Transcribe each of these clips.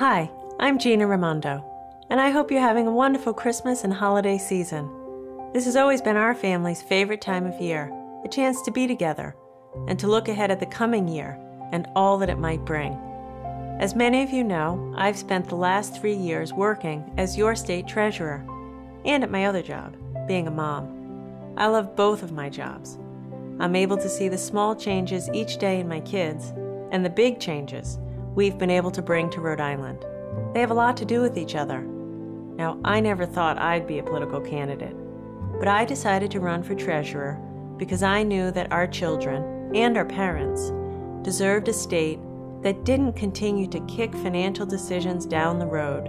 Hi, I'm General Raimondo, and I hope you're having a wonderful Christmas and holiday season. This has always been our family's favorite time of year, a chance to be together and to look ahead at the coming year and all that it might bring. As many of you know, I've spent the last 3 years working as your state treasurer and at my other job, being a mom. I love both of my jobs. I'm able to see the small changes each day in my kids and the big changes we've been able to bring to Rhode Island. They have a lot to do with each other. Now, I never thought I'd be a political candidate, but I decided to run for treasurer because I knew that our children and our parents deserved a state that didn't continue to kick financial decisions down the road,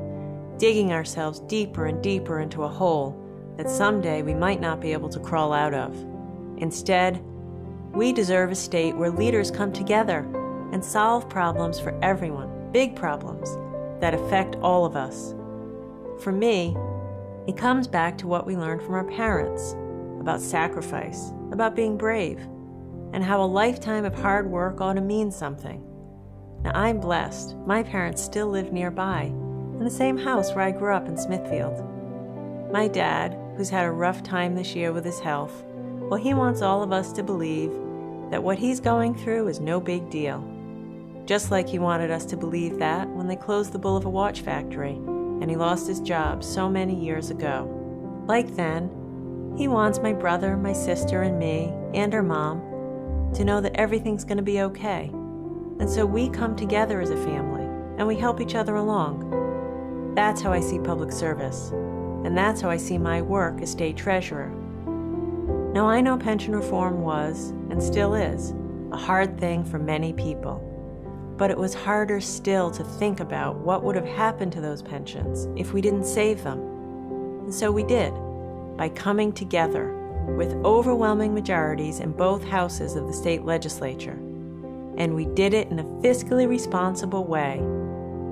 digging ourselves deeper and deeper into a hole that someday we might not be able to crawl out of. Instead, we deserve a state where leaders come together and solve problems for everyone, big problems that affect all of us. For me, it comes back to what we learned from our parents about sacrifice, about being brave, and how a lifetime of hard work ought to mean something. Now, I'm blessed. My parents still live nearby, in the same house where I grew up in Smithfield. My dad, who's had a rough time this year with his health, well, he wants all of us to believe that what he's going through is no big deal. Just like he wanted us to believe that when they closed the Bull of a watch factory and he lost his job so many years ago. Like then, he wants my brother, my sister, and me, and our mom, to know that everything's going to be okay. And so we come together as a family, and we help each other along. That's how I see public service, and that's how I see my work as state treasurer. Now, I know pension reform was, and still is, a hard thing for many people. But it was harder still to think about what would have happened to those pensions if we didn't save them. And so we did, by coming together with overwhelming majorities in both houses of the state legislature. And we did it in a fiscally responsible way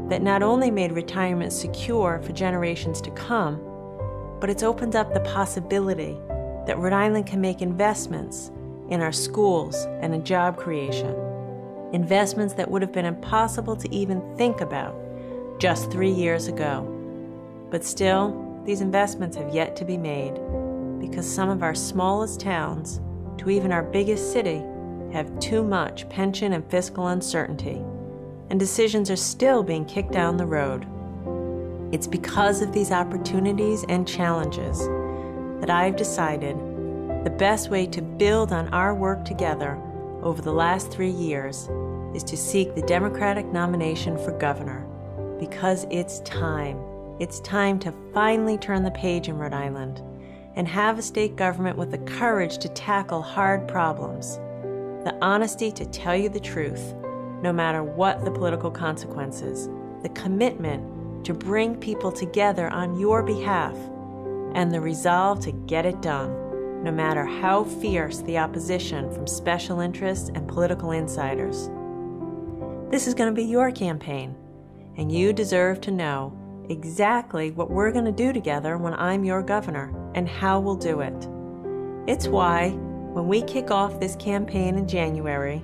that not only made retirement secure for generations to come, but it's opened up the possibility that Rhode Island can make investments in our schools and in job creation. Investments that would have been impossible to even think about just 3 years ago. But still, these investments have yet to be made because some of our smallest towns, to even our biggest city, have too much pension and fiscal uncertainty, and decisions are still being kicked down the road. It's because of these opportunities and challenges that I've decided the best way to build on our work together over the last 3 years is to seek the Democratic nomination for governor, because it's time. It's time to finally turn the page in Rhode Island and have a state government with the courage to tackle hard problems, the honesty to tell you the truth, no matter what the political consequences, the commitment to bring people together on your behalf, and the resolve to get it done, no matter how fierce the opposition from special interests and political insiders. This is going to be your campaign, and you deserve to know exactly what we're going to do together when I'm your governor and how we'll do it. It's why, when we kick off this campaign in January,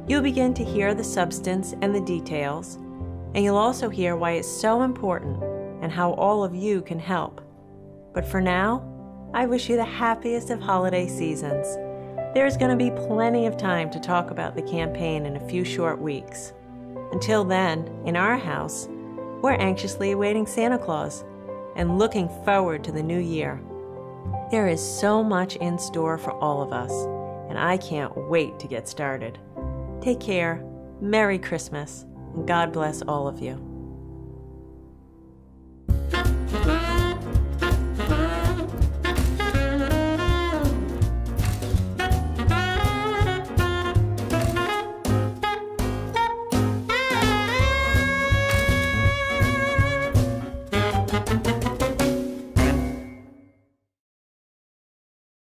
you'll begin to hear the substance and the details, and you'll also hear why it's so important and how all of you can help. But for now, I wish you the happiest of holiday seasons. There's going to be plenty of time to talk about the campaign in a few short weeks. Until then, in our house, we're anxiously awaiting Santa Claus and looking forward to the new year. There is so much in store for all of us, and I can't wait to get started. Take care, Merry Christmas, and God bless all of you.